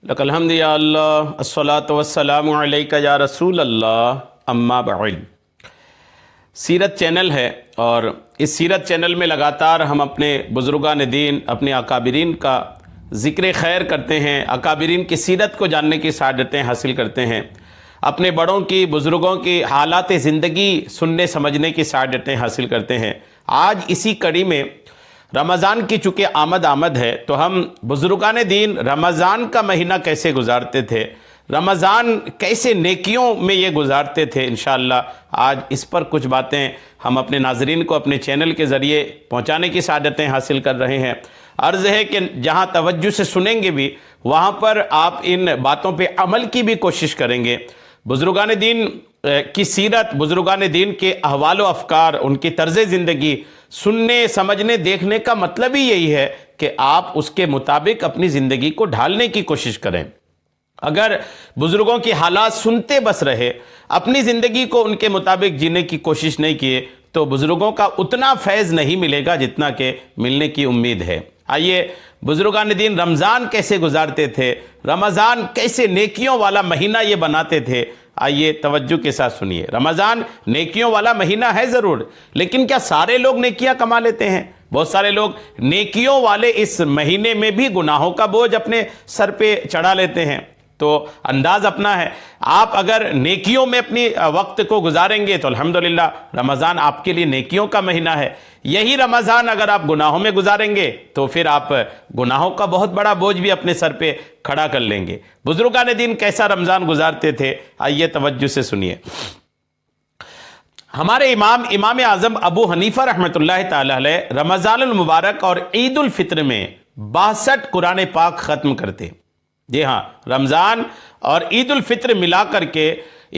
لک الحمد یا اللہ الصلاۃ والسلام علیک یا رسول اللہ اما بعد۔ سیرت چینل ہے اور اس سیرت چینل میں لگاتار ہم اپنے بزرگان دین، اپنے اکابرین کا ذکر خیر کرتے ہیں، اکابرین کی سیرت کو جاننے کی سعادتیں حاصل کرتے ہیں، اپنے بڑوں کی، بزرگوں کی حالات زندگی سننے سمجھنے کی سعادتیں حاصل کرتے ہیں۔ آج اسی کڑی میں رمضان کی چونکہ آمد ہے تو ہم بزرگان دین رمضان کا مہینہ کیسے گزارتے تھے، رمضان کیسے نیکیوں میں یہ گزارتے تھے، انشاءاللہ آج اس پر کچھ باتیں ہم اپنے ناظرین کو اپنے چینل کے ذریعے پہنچانے کی سعادتیں حاصل کر رہے ہیں۔ عرض ہے کہ جہاں توجہ سے سنیں گے بھی وہاں پر آپ ان باتوں پہ عمل کی بھی کوشش کریں گے۔ بزرگان دین کی سیرت، بزرگان دین کے احوال و افکار، ان کی طرز زندگی سننے سمجھنے دیکھنے کا مطلب ہی یہی ہے کہ آپ اس کے مطابق اپنی زندگی کو ڈھالنے کی کوشش کریں۔ اگر بزرگوں کی حالات سنتے بس رہے، اپنی زندگی کو ان کے مطابق جینے کی کوشش نہیں کیے تو بزرگوں کا اتنا فیض نہیں ملے گا جتنا کہ ملنے کی امید ہے۔ آئیے بزرگان دین رمضان کیسے گزارتے تھے، رمضان کیسے نیکیوں والا مہینہ یہ بناتے تھے، آئیے توجہ کے ساتھ سنیے۔ رمضان نیکیوں والا مہینہ ہے ضرور، لیکن کیا سارے لوگ نیکیاں کما لیتے ہیں؟ بہت سارے لوگ نیکیوں والے اس مہینے میں بھی گناہوں کا بوجھ اپنے سر پہ چڑھا لیتے ہیں۔ تو انداز اپنا ہے، آپ اگر نیکیوں میں اپنی وقت کو گزاریں گے تو الحمدللہ رمضان آپ کے لیے نیکیوں کا مہینہ ہے۔ یہی رمضان اگر آپ گناہوں میں گزاریں گے تو پھر آپ گناہوں کا بہت بڑا بوجھ بھی اپنے سر پہ کھڑا کر لیں گے۔ بزرگان دین کیسا رمضان گزارتے تھے، آئیے توجہ سے سنیے۔ ہمارے امام اعظم ابو حنیفہ رحمۃ اللہ تعالی علیہ رمضان المبارک اور عید الفطر میں 62 قرآن پاک ختم کرتے۔ جی ہاں، رمضان اور عید الفطر ملا کر کے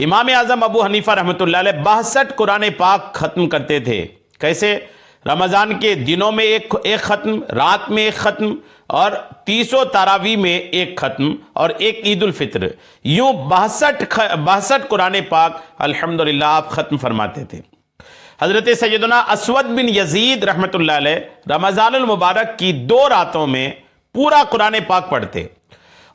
امام اعظم ابو حنیفہ رحمۃ اللہ علیہ 62 قرآن پاک ختم کرتے تھے۔ کیسے؟ رمضان کے دنوں میں ایک ختم، رات میں ایک ختم، اور 30 تراویح میں ایک ختم، اور ایک عید الفطر، یوں 62 قرآن پاک الحمدللہ آپ ختم فرماتے تھے۔ حضرت سیدنا اسود بن یزید رحمۃ اللہ علیہ رمضان المبارک کی 2 راتوں میں پورا قرآن پاک پڑھتے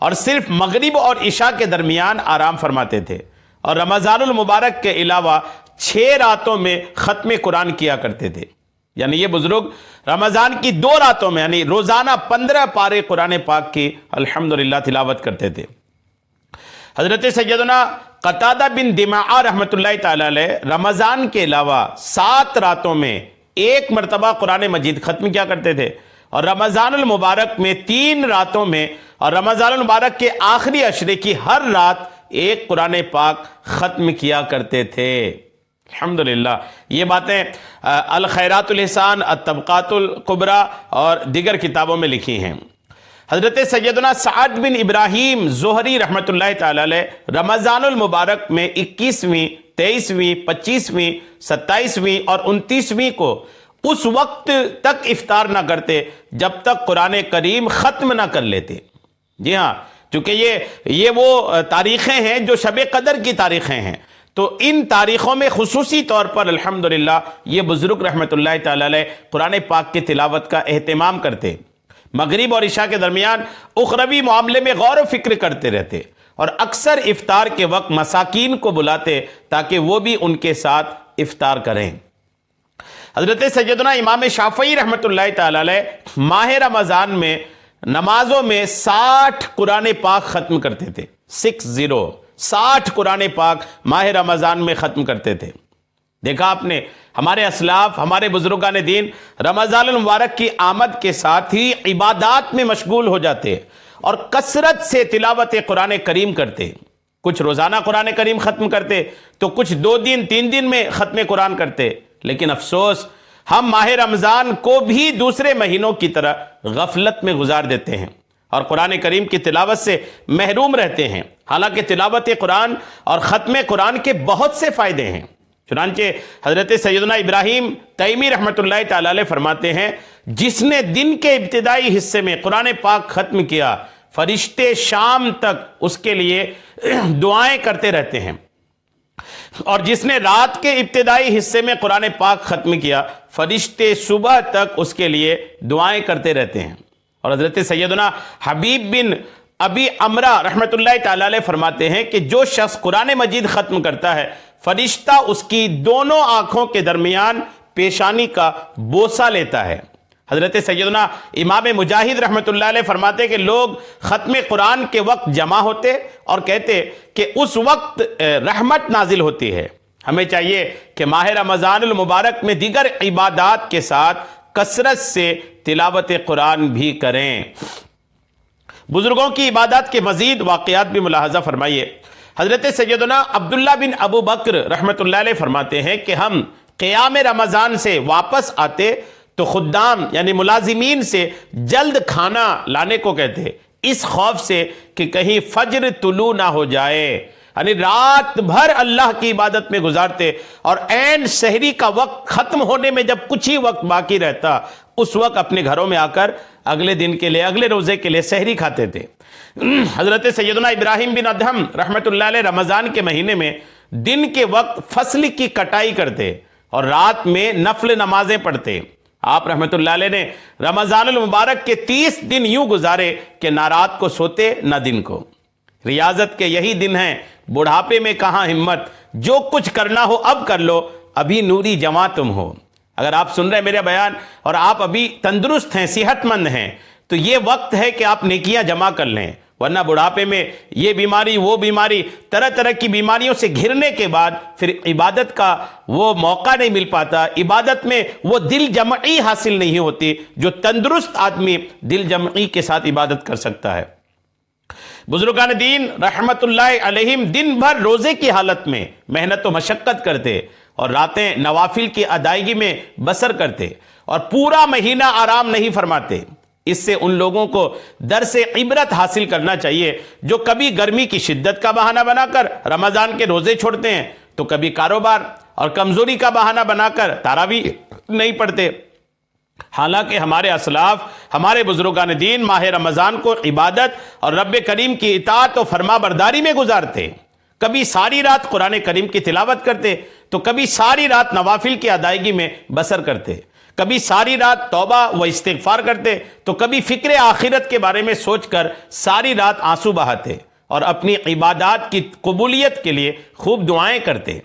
اور صرف مغرب اور عشاء کے درمیان آرام فرماتے تھے، اور رمضان المبارک کے علاوہ 6 راتوں میں ختم قرآن کیا کرتے تھے۔ یعنی یہ بزرگ رمضان کی 2 راتوں میں یعنی روزانہ 15 پارے قرآن پاک کی الحمدللہ تلاوت کرتے تھے۔ حضرت سیدنا قتادہ بن دمعہ رحمۃ اللہ تعالی علیہ رمضان کے علاوہ 7 راتوں میں 1 مرتبہ قرآن مجید ختم کیا کرتے تھے، اور رمضان المبارک میں 3 راتوں میں، اور رمضان المبارک کے آخری عشرے کی ہر رات 1 قرآن پاک ختم کیا کرتے تھے۔ الحمدللہ یہ باتیں الخیرات الحسان، الطبقات الکبریٰ اور دیگر کتابوں میں لکھی ہیں۔ حضرت سیدنا سعد بن ابراہیم زہری رحمۃ اللہ تعالی علیہ رمضان المبارک میں 21ویں، 23ویں، 25ویں، 27ویں اور 29ویں کو اس وقت تک افطار نہ کرتے جب تک قرآن کریم ختم نہ کر لیتے۔ جی ہاں، چونکہ یہ وہ تاریخیں ہیں جو شب قدر کی تاریخیں ہیں، تو ان تاریخوں میں خصوصی طور پر الحمدللہ یہ بزرگ رحمۃ اللہ تعالی علیہ قرآن پاک کی تلاوت کا اہتمام کرتے، مغرب اور عشاء کے درمیان اخروی معاملے میں غور و فکر کرتے رہتے، اور اکثر افطار کے وقت مساکین کو بلاتے تاکہ وہ بھی ان کے ساتھ افطار کریں۔ حضرت سیدنا امام شافعی رحمۃ اللہ تعالی علیہ ماہ رمضان میں نمازوں میں 60 قرآن پاک ختم کرتے تھے۔ 60 قرآن پاک ماہ رمضان میں ختم کرتے تھے۔ دیکھا آپ نے، ہمارے اسلاف، ہمارے بزرگان دین رمضان المبارک کی آمد کے ساتھ ہی عبادات میں مشغول ہو جاتے اور کثرت سے تلاوت قرآن کریم کرتے۔ کچھ روزانہ قرآن کریم ختم کرتے تو کچھ 2 دن 3 دن میں ختم قرآن کرتے، لیکن افسوس ہم ماہ رمضان کو بھی دوسرے مہینوں کی طرح غفلت میں گزار دیتے ہیں اور قرآن کریم کی تلاوت سے محروم رہتے ہیں، حالانکہ تلاوت قرآن اور ختم قرآن کے بہت سے فائدے ہیں۔ چنانچہ حضرت سیدنا ابراہیم تیمی رحمۃ اللہ تعالی علیہ فرماتے ہیں، جس نے دن کے ابتدائی حصے میں قرآن پاک ختم کیا، فرشتے شام تک اس کے لیے دعائیں کرتے رہتے ہیں، اور جس نے رات کے ابتدائی حصے میں قرآن پاک ختم کیا، فرشتے صبح تک اس کے لیے دعائیں کرتے رہتے ہیں۔ اور حضرت سیدنا حبیب بن ابی امرہ رحمۃ اللہ تعالی علیہ فرماتے ہیں کہ جو شخص قرآن مجید ختم کرتا ہے فرشتہ اس کی دونوں آنکھوں کے درمیان پیشانی کا بوسہ لیتا ہے۔ حضرت سیدنا امام مجاہد رحمۃ اللہ علیہ فرماتے کہ لوگ ختم قرآن کے وقت جمع ہوتے اور کہتے کہ اس وقت رحمت نازل ہوتی ہے۔ ہمیں چاہیے کہ ماہ رمضان المبارک میں دیگر عبادات کے ساتھ کثرت سے تلاوت قرآن بھی کریں۔ بزرگوں کی عبادات کے مزید واقعات بھی ملاحظہ فرمائیے۔ حضرت سیدنا عبداللہ بن ابو بکر رحمۃ اللہ علیہ فرماتے ہیں کہ ہم قیام رمضان سے واپس آتے تو خدام یعنی ملازمین سے جلد کھانا لانے کو کہتے، اس خوف سے کہ کہیں فجر طلوع نہ ہو جائے، یعنی رات بھر اللہ کی عبادت میں گزارتے اور عین سحری کا وقت ختم ہونے میں جب کچھ ہی وقت باقی رہتا اس وقت اپنے گھروں میں آ کر اگلے دن کے لیے اگلے روزے کے لیے سحری کھاتے تھے۔ حضرت سیدنا ابراہیم بن ادہم رحمۃ اللہ علیہ رمضان کے مہینے میں دن کے وقت فصل کی کٹائی کرتے اور رات میں نفل نمازیں پڑھتے۔ آپ رحمۃ اللہ علیہ نے رمضان المبارک کے 30 دن یوں گزارے کہ نہ رات کو سوتے نہ دن کو۔ ریاضت کے یہی دن ہیں، بڑھاپے میں کہاں ہمت، جو کچھ کرنا ہو اب کر لو، ابھی نوری جواں تم ہو۔ اگر آپ سن رہے ہیں میرا بیان اور آپ ابھی تندرست ہیں، صحت مند ہیں، تو یہ وقت ہے کہ آپ نیکیاں جمع کر لیں، ورنہ بڑھاپے میں یہ بیماری وہ بیماری طرح طرح کی بیماریوں سے گھرنے کے بعد پھر عبادت کا وہ موقع نہیں مل پاتا، عبادت میں وہ دل جمعی حاصل نہیں ہوتی جو تندرست آدمی دل جمعی کے ساتھ عبادت کر سکتا ہے۔ بزرگان دین رحمت اللہ علیہم دن بھر روزے کی حالت میں محنت و مشقت کرتے اور راتیں نوافل کی ادائیگی میں بسر کرتے اور پورا مہینہ آرام نہیں فرماتے۔ اس سے ان لوگوں کو درس عبرت حاصل کرنا چاہیے جو کبھی گرمی کی شدت کا بہانہ بنا کر رمضان کے روزے چھوڑتے ہیں تو کبھی کاروبار اور کمزوری کا بہانہ بنا کر تراویح نہیں پڑھتے۔ حالانکہ ہمارے اسلاف، ہمارے بزرگان دین ماہ رمضان کو عبادت اور رب کریم کی اطاعت و فرما برداری میں گزارتے، کبھی ساری رات قرآن کریم کی تلاوت کرتے تو کبھی ساری رات نوافل کی ادائیگی میں بسر کرتے، کبھی ساری رات توبہ و استغفار کرتے تو کبھی فکر آخرت کے بارے میں سوچ کر ساری رات آنسو بہاتے اور اپنی عبادات کی قبولیت کے لیے خوب دعائیں کرتے۔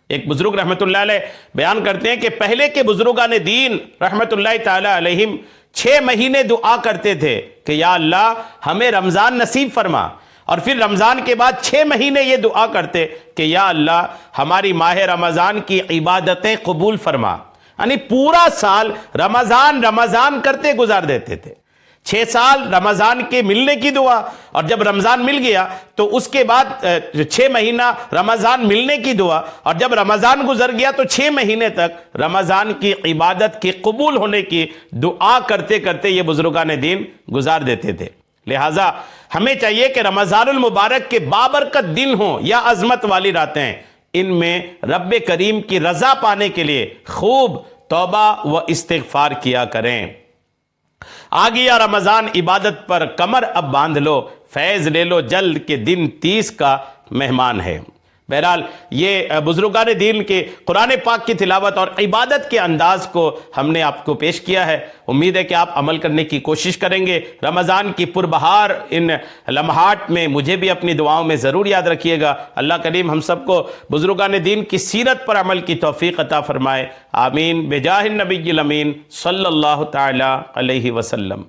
ایک بزرگ رحمت اللہ علیہ بیان کرتے ہیں کہ پہلے کے بزرگان دین رحمت اللہ تعالی علیہم 6 مہینے دعا کرتے تھے کہ یا اللہ ہمیں رمضان نصیب فرما، اور پھر رمضان کے بعد 6 مہینے یہ دعا کرتے کہ یا اللہ ہماری ماہ رمضان کی عبادتیں قبول فرما، یعنی پورا سال رمضان کرتے گزار دیتے تھے۔ 6 سال رمضان کے ملنے کی دعا، اور جب رمضان مل گیا تو اس کے بعد 6 مہینہ رمضان ملنے کی دعا، اور جب رمضان گزر گیا تو 6 مہینے تک رمضان کی عبادت کے قبول ہونے کی دعا کرتے کرتے یہ بزرگان دین گزار دیتے تھے۔ لہٰذا ہمیں چاہیے کہ رمضان المبارک کے بابرکت دن ہوں یا عظمت والی راتیں، ان میں رب کریم کی رضا پانے کے لیے خوب توبہ و استغفار کیا کریں۔ آ گیا رمضان، عبادت پر کمر اب باندھ لو، فیض لے لو جلد کے دن 30 کا مہمان ہے۔ بہرحال یہ بزرگان دین کے قرآن پاک کی تلاوت اور عبادت کے انداز کو ہم نے آپ کو پیش کیا ہے۔ امید ہے کہ آپ عمل کرنے کی کوشش کریں گے۔ رمضان کی پربہار ان لمحات میں مجھے بھی اپنی دعاؤں میں ضرور یاد رکھیے گا۔ اللہ کریم ہم سب کو بزرگان دین کی سیرت پر عمل کی توفیق عطا فرمائے، آمین بجاہ النبی الامین صلی اللہ تعالی علیہ وسلم۔